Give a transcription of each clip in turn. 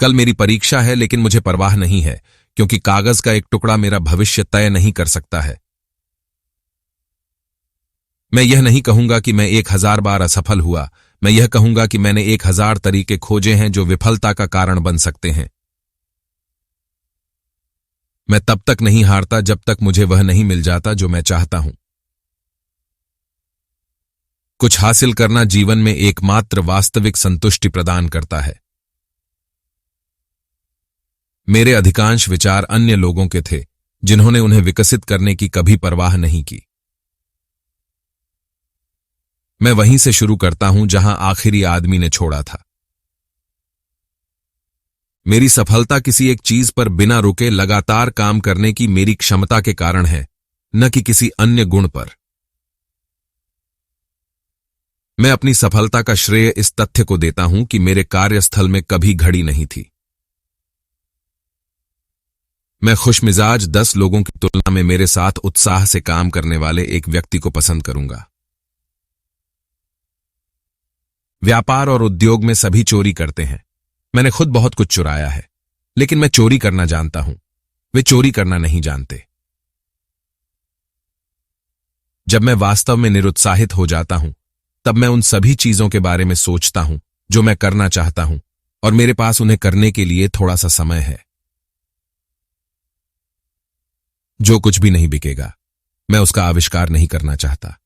कल मेरी परीक्षा है, लेकिन मुझे परवाह नहीं है, क्योंकि कागज का एक टुकड़ा मेरा भविष्य तय नहीं कर सकता है। मैं यह नहीं कहूंगा कि मैं 1000 बार असफल हुआ, मैं यह कहूंगा कि मैंने 1000 तरीके खोजे हैं जो विफलता का कारण बन सकते हैं। मैं तब तक नहीं हारता जब तक मुझे वह नहीं मिल जाता जो मैं चाहता हूं। कुछ हासिल करना जीवन में एकमात्र वास्तविक संतुष्टि प्रदान करता है। मेरे अधिकांश विचार अन्य लोगों के थे, जिन्होंने उन्हें विकसित करने की कभी परवाह नहीं की। मैं वहीं से शुरू करता हूं जहां आखिरी आदमी ने छोड़ा था। मेरी सफलता किसी एक चीज पर बिना रुके लगातार काम करने की मेरी क्षमता के कारण है, न कि किसी अन्य गुण पर। मैं अपनी सफलता का श्रेय इस तथ्य को देता हूं कि मेरे कार्यस्थल में कभी घड़ी नहीं थी। मैं खुशमिजाज 10 लोगों की तुलना में मेरे साथ उत्साह से काम करने वाले एक व्यक्ति को पसंद करूंगा। व्यापार और उद्योग में सभी चोरी करते हैं। मैंने खुद बहुत कुछ चुराया है, लेकिन मैं चोरी करना जानता हूं, वे चोरी करना नहीं जानते। जब मैं वास्तव में निरुत्साहित हो जाता हूं, तब मैं उन सभी चीजों के बारे में सोचता हूं जो मैं करना चाहता हूं, और मेरे पास उन्हें करने के लिए थोड़ा सा समय है। जो कुछ भी नहीं बिकेगा, मैं उसका आविष्कार नहीं करना चाहता।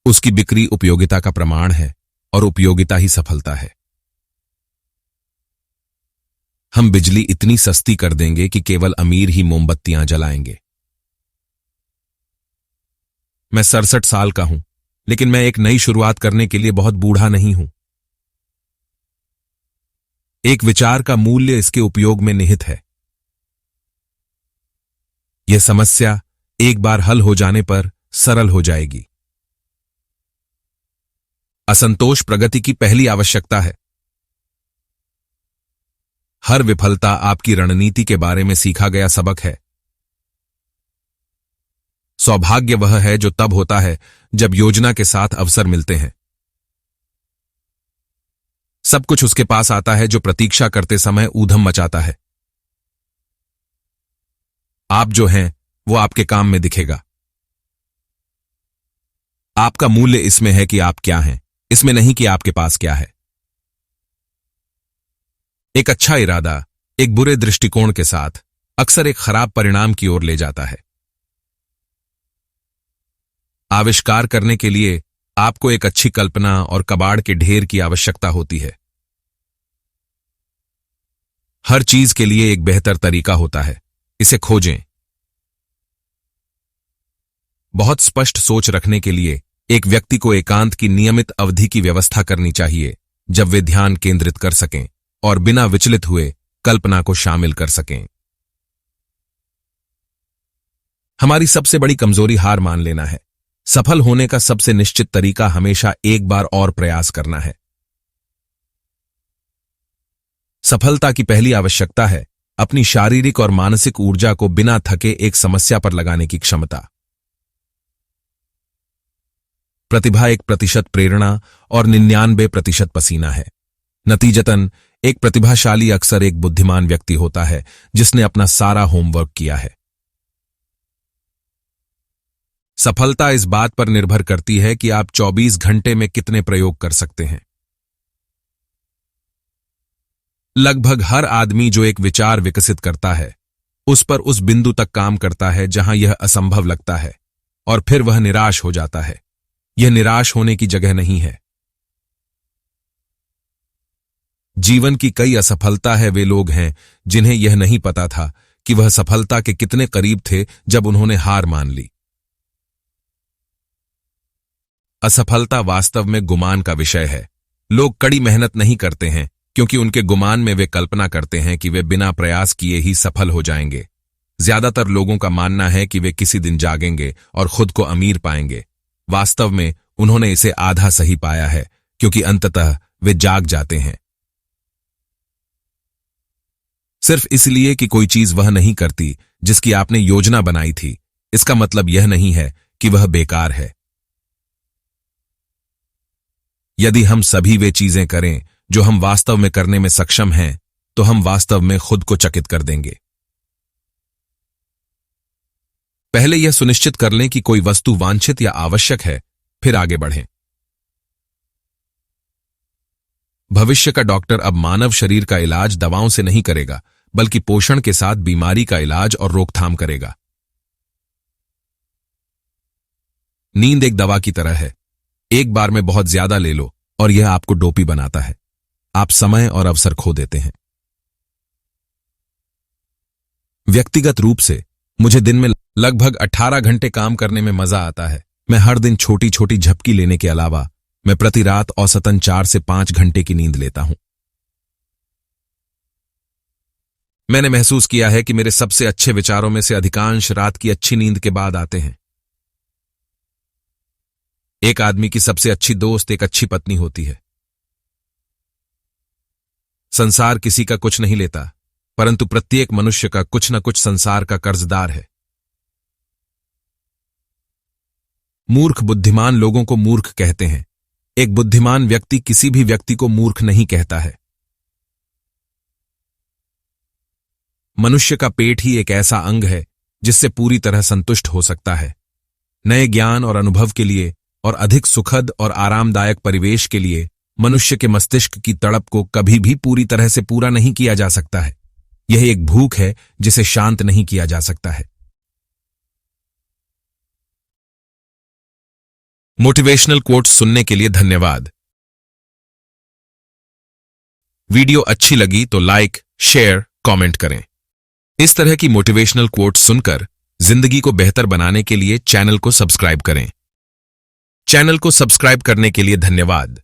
उसकी बिक्री उपयोगिता का प्रमाण है, और उपयोगिता ही सफलता है। हम बिजली इतनी सस्ती कर देंगे कि केवल अमीर ही मोमबत्तियां जलाएंगे। मैं 67 साल का हूं, लेकिन मैं एक नई शुरुआत करने के लिए बहुत बूढ़ा नहीं हूं। एक विचार का मूल्य इसके उपयोग में निहित है। यह समस्या एक बार हल हो जाने पर सरल हो जाएगी। असंतोष प्रगति की पहली आवश्यकता है। हर विफलता आपकी रणनीति के बारे में सीखा गया सबक है। सौभाग्य वह है जो तब होता है जब योजना के साथ अवसर मिलते हैं। सब कुछ उसके पास आता है जो प्रतीक्षा करते समय ऊधम मचाता है। आप जो हैं, वो आपके काम में दिखेगा। आपका मूल्य इसमें है कि आप क्या हैं, इसमें नहीं कि आपके पास क्या है। एक अच्छा इरादा एक बुरे दृष्टिकोण के साथ अक्सर एक खराब परिणाम की ओर ले जाता है। आविष्कार करने के लिए आपको एक अच्छी कल्पना और कबाड़ के ढेर की आवश्यकता होती है। हर चीज के लिए एक बेहतर तरीका होता है, इसे खोजें। बहुत स्पष्ट सोच रखने के लिए एक व्यक्ति को एकांत की नियमित अवधि की व्यवस्था करनी चाहिए, जब वे ध्यान केंद्रित कर सकें और बिना विचलित हुए कल्पना को शामिल कर सकें। हमारी सबसे बड़ी कमजोरी हार मान लेना है। सफल होने का सबसे निश्चित तरीका हमेशा एक बार और प्रयास करना है। सफलता की पहली आवश्यकता है अपनी शारीरिक और मानसिक ऊर्जा को बिना थके एक समस्या पर लगाने की क्षमता। प्रतिभा 1% प्रेरणा और 99% पसीना है। नतीजतन एक प्रतिभाशाली अक्सर एक बुद्धिमान व्यक्ति होता है जिसने अपना सारा होमवर्क किया है। सफलता इस बात पर निर्भर करती है कि आप 24 घंटे में कितने प्रयोग कर सकते हैं। लगभग हर आदमी जो एक विचार विकसित करता है, उस पर उस बिंदु तक काम करता है जहां यह असंभव लगता है, और फिर वह निराश हो जाता है। यह निराश होने की जगह नहीं है। जीवन की कई असफलता है वे लोग हैं जिन्हें यह नहीं पता था कि वह सफलता के कितने करीब थे जब उन्होंने हार मान ली। असफलता वास्तव में गुमान का विषय है। लोग कड़ी मेहनत नहीं करते हैं क्योंकि उनके गुमान में वे कल्पना करते हैं कि वे बिना प्रयास किए ही सफल हो जाएंगे। ज्यादातर लोगों का मानना है कि वे किसी दिन जागेंगे और खुद को अमीर पाएंगे। वास्तव में उन्होंने इसे आधा सही पाया है, क्योंकि अंततः वे जाग जाते हैं। सिर्फ इसलिए कि कोई चीज वह नहीं करती जिसकी आपने योजना बनाई थी, इसका मतलब यह नहीं है कि वह बेकार है। यदि हम सभी वे चीजें करें जो हम वास्तव में करने में सक्षम हैं, तो हम वास्तव में खुद को चकित कर देंगे। पहले यह सुनिश्चित कर लें कि कोई वस्तु वांछित या आवश्यक है, फिर आगे बढ़ें। भविष्य का डॉक्टर अब मानव शरीर का इलाज दवाओं से नहीं करेगा, बल्कि पोषण के साथ बीमारी का इलाज और रोकथाम करेगा। नींद एक दवा की तरह है। एक बार में बहुत ज्यादा ले लो और यह आपको डोपी बनाता है। आप समय और अवसर खो देते हैं। व्यक्तिगत रूप से मुझे दिन में लगभग 18 घंटे काम करने में मजा आता है। मैं हर दिन छोटी छोटी झपकी लेने के अलावा मैं प्रति रात औसतन 4 से 5 घंटे की नींद लेता हूं। मैंने महसूस किया है कि मेरे सबसे अच्छे विचारों में से अधिकांश रात की अच्छी नींद के बाद आते हैं। एक आदमी की सबसे अच्छी दोस्त एक अच्छी पत्नी होती है। संसार किसी का कुछ नहीं लेता, परंतु प्रत्येक मनुष्य का कुछ न कुछ संसार का कर्जदार है। मूर्ख बुद्धिमान लोगों को मूर्ख कहते हैं। एक बुद्धिमान व्यक्ति किसी भी व्यक्ति को मूर्ख नहीं कहता है। मनुष्य का पेट ही एक ऐसा अंग है जिससे पूरी तरह संतुष्ट हो सकता है। नए ज्ञान और अनुभव के लिए और अधिक सुखद और आरामदायक परिवेश के लिए मनुष्य के मस्तिष्क की तड़प को कभी भी पूरी तरह से पूरा नहीं किया जा सकता है। यह एक भूख है जिसे शांत नहीं किया जा सकता है। मोटिवेशनल कोट्स सुनने के लिए धन्यवाद। वीडियो अच्छी लगी तो लाइक, शेयर, कमेंट करें। इस तरह की मोटिवेशनल कोट्स सुनकर जिंदगी को बेहतर बनाने के लिए चैनल को सब्सक्राइब करें। चैनल को सब्सक्राइब करने के लिए धन्यवाद।